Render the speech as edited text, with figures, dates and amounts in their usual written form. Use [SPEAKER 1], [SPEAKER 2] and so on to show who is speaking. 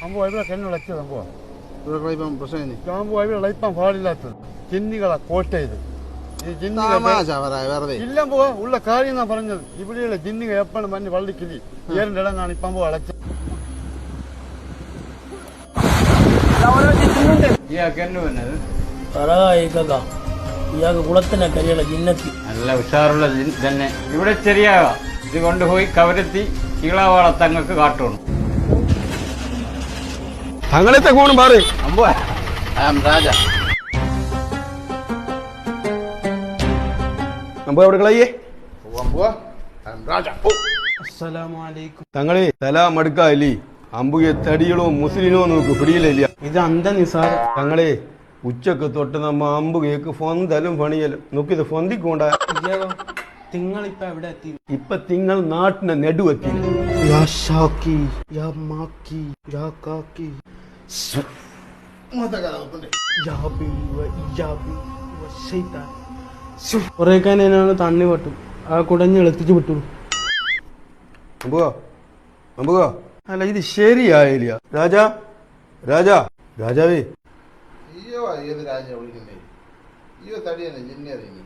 [SPEAKER 1] അമ്പോ ഇവിടെ കണ്ണുളച്ചത് അമ്പോ ഇവിടെ പ്രശ്നം അമ്പോ ഇവിടെ ഇപ്പം പാടില്ലാത്തത് ജിന്നികളെ കോട്ട ചെയ്ത് ഇല്ല പോവാ ഉള്ള കാര്യം എന്നാ പറഞ്ഞത് ഇവിടെയുള്ള ജിന്നികൾ എപ്പോഴും മഞ്ഞ് വള്ളിക്കില്ലി ഏറിന്റെ ഇടം കാണി ഇപ്പം അടച്ച
[SPEAKER 2] ഇയാൾക്ക് കുളത്തിനെ കരിയുള്ള ജിന്നത്തി
[SPEAKER 3] നല്ല ഉഷാറുള്ള തന്നെ ഇവിടെ ശരിയാകാം ഇത് കൊണ്ടുപോയി കവരത്തി കീളാവാള തങ്ങൾക്ക് കാട്ടണം
[SPEAKER 4] തങ്ങളത്തെ കൂണും മാറി
[SPEAKER 3] അമ്പോ രാജ
[SPEAKER 4] അമ്പോ എവിടെ കളയേ തങ്ങളെ സലാം അടുക്കാലി അമ്പുയെ തടികളോ മുസ്ലിനോ നോക്ക് പിടിയിലില്ല
[SPEAKER 2] ഇത് അന്ത നിസാർ
[SPEAKER 4] തങ്ങളെ ഉച്ചക്ക് തൊട്ട് നമ്മ അമ്പുകൾക്ക് ഫൊന്തലും പണിയലും നോക്കിത് ഫൊന്തിക്കൊണ്ട
[SPEAKER 2] തിങ്ങളിപ്പ എവിടെ എത്തി
[SPEAKER 4] ഇപ്പൊ തിങ്ങൾ നാട്ടിനെ നെടുവെത്തി
[SPEAKER 2] കുറേക്കാനാണ് തണ്ണി പറ്റും ആ കുടഞ്ഞ് എളുത്തിച്ച് വിട്ടു
[SPEAKER 4] അമ്പുക അമ്പുക അല്ല ഇത് ശരിയായില്ല രാജാ രാജാ രാജാവേ
[SPEAKER 1] ഏത് രാജ വിളിക്കുന്നേ അയ്യോ തടിയാണ് ജിന്നെ അറിയുന്നു